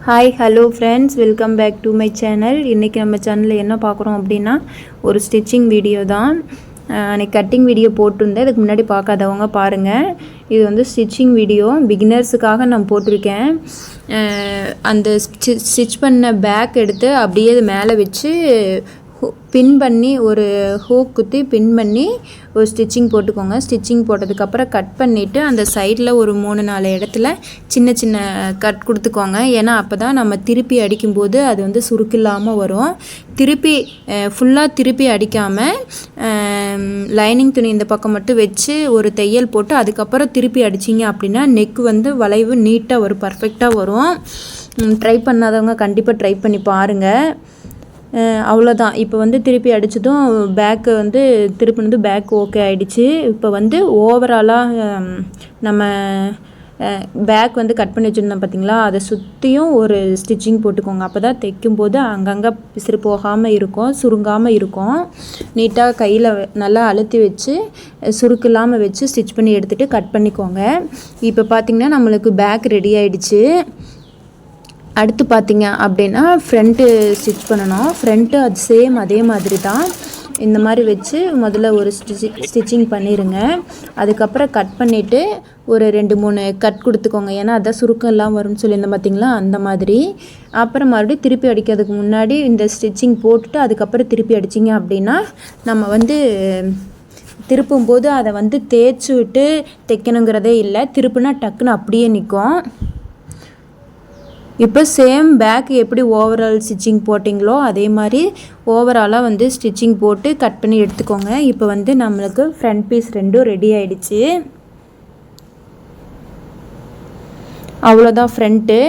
Hi hello friends, welcome back to my channel. இன்றைக்கி நம்ம சேனலில் என்ன பார்க்குறோம் அப்படின்னா ஒரு ஸ்டிச்சிங் வீடியோ தான். அன்றைக்கி கட்டிங் வீடியோ போட்டிருந்தேன், இதுக்கு முன்னாடி பார்க்காதவங்க பாருங்கள். இது வந்து ஸ்டிச்சிங் வீடியோ பிகினர்ஸுக்காக நான் போட்டிருக்கேன். அந்த ஸ்டிச் பண்ண பேக் எடுத்து அப்படியே மேலே வச்சு பின் பண்ணி ஒரு ஹூக் குத்தி பின் பண்ணி ஒரு ஸ்டிச்சிங் போட்டுக்கோங்க. ஸ்டிச்சிங் போட்டதுக்கப்புறம் கட் பண்ணிவிட்டு அந்த சைடில் ஒரு 3-4 இடத்துல சின்ன சின்ன கட் கொடுத்துக்கோங்க. ஏன்னா அப்போ தான் நம்ம திருப்பி அடிக்கும்போது அது வந்து சுருக்கில்லாமல் வரும். ஃபுல்லாக திருப்பி அடிக்காமல் லைனிங் துணி இந்த பக்கம் மட்டும் வச்சு ஒரு தையல் போட்டு அதுக்கப்புறம் திருப்பி அடிச்சிங்க அப்படின்னா நெக் வந்து வளைவு நீட்டாக வரும், பர்ஃபெக்டாக வரும். ட்ரை பண்ணாதவங்க கண்டிப்பாக ட்ரை பண்ணி பாருங்கள். அவ்வளோதான். இப்போ வந்து திருப்பி அடித்ததும் பேக்கு வந்து திருப்பினது பேக் ஓகே ஆகிடுச்சு. இப்போ வந்து ஓவராலாக நம்ம பேக் வந்து கட் பண்ணி வச்சுருந்தோம் பார்த்திங்களா, அதை சுற்றியும் ஒரு ஸ்டிச்சிங் போட்டுக்கோங்க. அப்போ தான் தைக்கும்போது அங்கங்கே பிசுறு போகாமல் இருக்கும், சுருங்காமல் இருக்கும். நீட்டாக கையில் நல்லா அழுத்தி வச்சு சுருக்கு இல்லாமல் வச்சு ஸ்டிச் பண்ணி எடுத்துகிட்டு கட் பண்ணிக்கோங்க. இப்போ பார்த்திங்கன்னா நம்மளுக்கு பேக் ரெடி ஆகிடுச்சு. அடுத்து பார்த்திங்க அப்படின்னா ஃப்ரண்ட்டு ஸ்டிச் பண்ணணும். ஃப்ரண்ட்டு அது சேம் அதே மாதிரி தான். இந்த மாதிரி வச்சு முதல்ல ஒரு ஸ்டிச்சிங் பண்ணிடுங்க. அதுக்கப்புறம் கட் பண்ணிவிட்டு ஒரு 2-3 கட் கொடுத்துக்கோங்க. ஏன்னா அதான் சுருக்கம் எல்லாம் வரும்னு சொல்லியிருந்தேன் பார்த்திங்களா, அந்த மாதிரி. அப்புறம் மறுபடியும் திருப்பி அடிக்கிறதுக்கு முன்னாடி இந்த ஸ்டிச்சிங் போட்டுட்டு அதுக்கப்புறம் திருப்பி அடிச்சிங்க அப்படின்னா நம்ம வந்து திருப்பும்போது அதை வந்து தேய்ச்சி விட்டு தைக்கணுங்கிறதே இல்லை. திருப்புனா டக்குன்னு அப்படியே நிற்கும். இப்போ சேம் பேக் எப்படி ஓவரால் ஸ்டிச்சிங் போட்டிங்களோ அதே மாதிரி ஓவராலாக வந்து ஸ்டிச்சிங் போட்டு கட் பண்ணி எடுத்துக்கோங்க. இப்போ வந்து நம்மளுக்கு ஃப்ரண்ட் பீஸ் 2 ரெடி ஆகிடுச்சு. அவ்வளோதான் ஃப்ரண்ட்டு.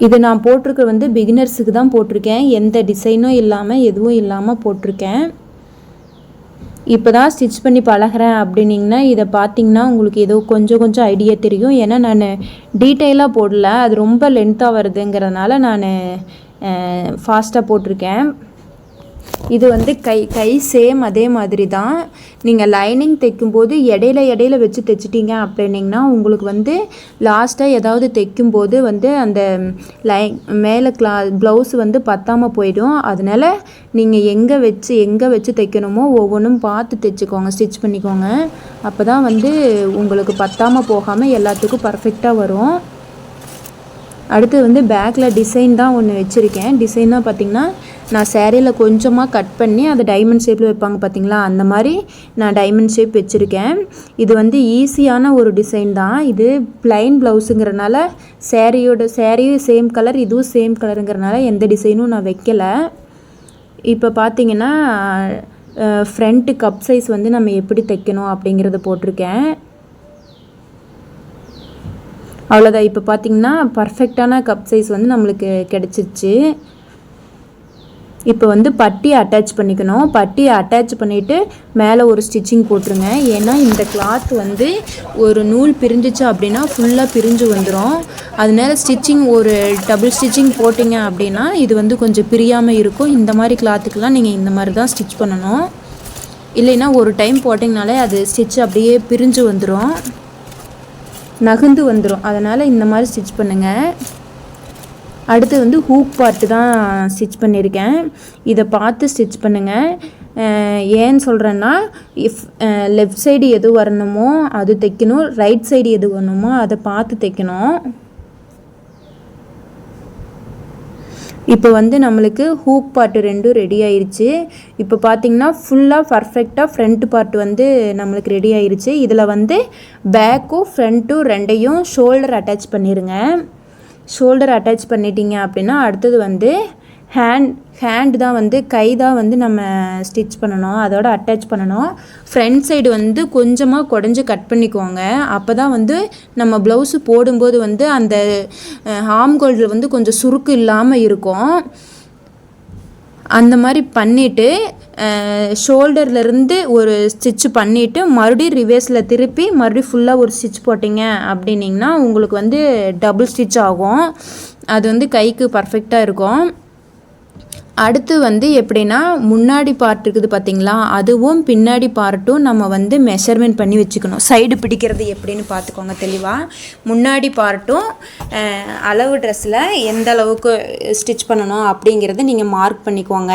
இது நான் போட்டிருக்க வந்து பிகினர்ஸுக்கு தான் போட்டிருக்கேன். எந்த டிசைனும் இல்லாமல் எதுவும் இல்லாமல் போட்டிருக்கேன். இப்போ தான் ஸ்டிச் பண்ணி பழகிறேன் அப்படின்னிங்கன்னா இதை பார்த்திங்கன்னா உங்களுக்கு ஏதோ கொஞ்சம் ஐடியா தெரியும். ஏன்னா நான் டீட்டெயிலாக போடல, அது ரொம்ப லென்த்தாக வருதுங்கிறதுனால நான் ஃபாஸ்ட்டாக போட்டிருக்கேன். இது வந்து கை சேம் அதே மாதிரி தான். நீங்கள் லைனிங் தைக்கும்போது இடையில வச்சு தைச்சிட்டிங்க அப்படின்னிங்கன்னா உங்களுக்கு வந்து லாஸ்ட்டாக ஏதாவது தைக்கும்போது வந்து அந்த மேலே ப்ளவுஸ் வந்து பத்தாமல் போயிடும். அதனால் நீங்கள் எங்கே வச்சு தைக்கணுமோ ஒவ்வொன்றும் பார்த்து தைச்சிக்கோங்க, ஸ்டிச் பண்ணிக்கோங்க. அப்போ தான் வந்து உங்களுக்கு பத்தாமல் போகாமல் எல்லாத்துக்கும் பர்ஃபெக்டாக வரும். அடுத்து வந்து பேக்கில் டிசைன் தான் ஒன்று வச்சுருக்கேன். டிசைன் தான் பார்த்திங்கன்னா நான் சேரீயில் கொஞ்சமாக கட் பண்ணி அதை டைமண்ட் ஷேப்பில் வைப்பாங்க பார்த்திங்களா, அந்த மாதிரி நான் டைமண்ட் ஷேப் வச்சுருக்கேன். இது வந்து ஈஸியான ஒரு டிசைன் தான். இது ப்ளைன் ப்ளவுஸுங்கிறனால சேரீயும் சேம் கலர், இதுவும் சேம் கலருங்கிறனால எந்த டிசைனும் நான் வைக்கலை. இப்போ பார்த்திங்கன்னா ஃப்ரண்ட்டு கப் சைஸ் வந்து நம்ம எப்படி தைக்கணும் அப்படிங்கிறத போட்டிருக்கேன். அவ்வளோதான். இப்போ பார்த்திங்கன்னா பர்ஃபெக்டான கப் சைஸ் வந்து நம்மளுக்கு கிடச்சிருச்சு. இப்போ வந்து பட்டி அட்டாச் பண்ணிக்கணும். பட்டி அட்டாச் பண்ணிவிட்டு மேலே ஒரு ஸ்டிச்சிங் போட்டுருங்க. ஏன்னா இந்த கிளாத் வந்து ஒரு நூல் பிரிஞ்சிச்சு அப்படின்னா ஃபுல்லாக பிரிஞ்சு வந்துடும். அதனால ஸ்டிச்சிங் ஒரு டபுள் ஸ்டிச்சிங் போட்டிங்க அப்படின்னா இது வந்து கொஞ்சம் பிரியாமல் இருக்கும். இந்த மாதிரி கிளாத்துக்கெலாம் நீங்கள் இந்த மாதிரி தான் ஸ்டிச் பண்ணணும். இல்லைன்னா ஒரு டைம் போட்டிங்கனாலே அது ஸ்டிச் அப்படியே பிரிஞ்சு வந்துடும், நகர்ந்து வந்துடும். அதனால் இந்த மாதிரி ஸ்டிச் பண்ணுங்கள். அடுத்து வந்து ஹூக் பார்ட்டு தான் ஸ்டிச் பண்ணியிருக்கேன். இதை பார்த்து ஸ்டிச் பண்ணுங்கள். ஏன்னு சொல்கிறேன்னா லெஃப்ட் சைடு எது வரணுமோ அது தைக்கணும், ரைட் சைடு எது வரணுமோ அதை பார்த்து தைக்கணும். இப்போ வந்து நம்மளுக்கு ஹூக் பார்ட்டு 2 ரெடி ஆயிடுச்சு. இப்போ பார்த்திங்கன்னா ஃபுல்லாக பர்ஃபெக்டாக ஃப்ரண்ட் பார்ட் வந்து நம்மளுக்கு ரெடி ஆயிடுச்சு. இதில் வந்து பேக்கும் ஃப்ரண்ட்டும் 2யும் ஷோல்டர் அட்டாச் பண்ணிடுங்க. ஷோல்டர் அட்டாச் பண்ணிட்டீங்க அப்படின்னா அடுத்தது வந்து ஹேண்ட் தான் வந்து கை தான் வந்து நம்ம ஸ்டிச் பண்ணணும், அதோட அட்டாச் பண்ணணும். ஃப்ரண்ட் சைடு வந்து கொஞ்சமாக குடஞ்சி கட் பண்ணிக்கோங்க. அப்போ தான் வந்து நம்ம ப்ளவுஸு போடும்போது வந்து அந்த ஆர்ம் ஹோல்டில் வந்து கொஞ்சம் சுருக்கு இல்லாமல் இருக்கும். அந்த மாதிரி பண்ணிவிட்டு ஷோல்டர்லேருந்து ஒரு ஸ்டிச் பண்ணிவிட்டு மறுபடியும் ரிவர்ஸில் திருப்பி மறுபடியும் ஃபுல்லாக ஒரு ஸ்டிச் போட்டிங்க அப்படின்னிங்கன்னா உங்களுக்கு வந்து டபுள் ஸ்டிச் ஆகும். அது வந்து கைக்கு பர்ஃபெக்டாக இருக்கும். அடுத்து வந்து எப்படின்னா முன்னாடி பார்ட் இருக்குது பார்த்திங்களா, அதுவும் பின்னாடி பார்ட்டும் நம்ம வந்து மெஷர்மெண்ட் பண்ணி வச்சுக்கணும். சைடு பிடிக்கிறது எப்படின்னு பார்த்துக்கோங்க தெளிவாக. முன்னாடி பார்ட்டும் அளவு ட்ரெஸ்ஸில் எந்த அளவுக்கு ஸ்டிச் பண்ணணும் அப்படிங்கிறத நீங்கள் மார்க் பண்ணிக்கோங்க.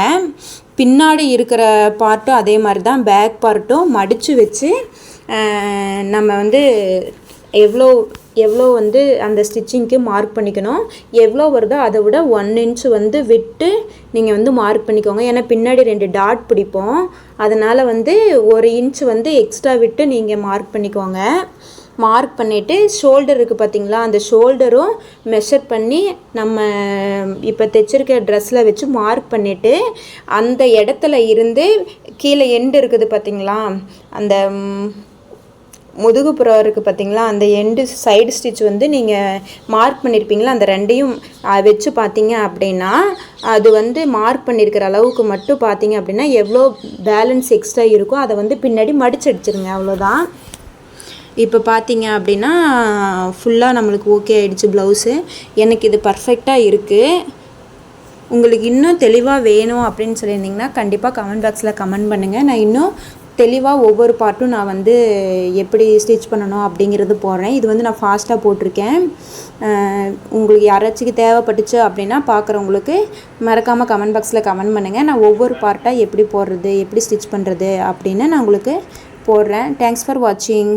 பின்னாடி இருக்கிற பார்ட்டும் அதே மாதிரி தான், பேக் பார்ட்டும் மடித்து வச்சு நம்ம வந்து எவ்வளோ வந்து அந்த ஸ்டிச்சிங்க்கு மார்க் பண்ணிக்கணும். எவ்வளோ வருதோ அதை விட 1 இன்ச் வந்து விட்டு நீங்கள் வந்து மார்க் பண்ணிக்கோங்க. ஏன்னா பின்னாடி 2 டாட் பிடிப்போம், அதனால் வந்து 1 இன்ச் வந்து எக்ஸ்ட்ரா விட்டு நீங்கள் மார்க் பண்ணிக்கோங்க. மார்க் பண்ணிவிட்டு ஷோல்டர் இருக்குது பார்த்திங்களா, அந்த ஷோல்டரும் மெஷர் பண்ணி நம்ம இப்போ தைச்சிருக்க ட்ரெஸ்ஸில் வச்சு மார்க் பண்ணிவிட்டு அந்த இடத்துல இருந்து கீழே எண்டு இருக்குது பார்த்திங்களா, அந்த முதுகுப்புறம் இருக்குது பார்த்திங்களா, அந்த எண்டு சைடு ஸ்டிச் வந்து நீங்கள் மார்க் பண்ணியிருப்பீங்களா, அந்த 2ஐயும் வச்சு பார்த்தீங்க அப்படின்னா அது வந்து மார்க் பண்ணியிருக்கிற அளவுக்கு மட்டும் பார்த்தீங்க அப்படின்னா எவ்வளோ பேலன்ஸ் எக்ஸ்ட்ரா இருக்கோ அதை வந்து பின்னாடி மடிச்சு அடிச்சிருங்க, அவ்வளோதான். இப்போ பார்த்தீங்க அப்படின்னா ஃபுல்லாக நம்மளுக்கு ஓகே ஆகிடுச்சு ப்ளவுஸு. எனக்கு இது பர்ஃபெக்டாக இருக்குது. உங்களுக்கு இன்னும் தெளிவாக வேணும் அப்படின்னு சொல்லியிருந்தீங்கன்னா கண்டிப்பாக கமெண்ட் பாக்ஸில் கமெண்ட் பண்ணுங்கள். நான் இன்னும் தெளிவாக ஒவ்வொரு பார்ட்டும் நான் வந்து எப்படி ஸ்டிச் பண்ணணும் அப்படிங்கிறது போடுறேன். இது வந்து நான் ஃபாஸ்ட்டாக போட்டிருக்கேன். உங்களுக்கு யாராச்சும் தேவைப்பட்டுச்சு அப்படின்னா பார்க்குறவங்களுக்கு மறக்காமல் கமெண்ட் பாக்ஸில் கமெண்ட் பண்ணுங்கள். நான் ஒவ்வொரு பார்ட்டாக எப்படி போடுறது, எப்படி ஸ்டிச் பண்ணுறது அப்படின்னு நான் உங்களுக்கு போடுறேன். தேங்க்ஸ் ஃபார் வாட்சிங்.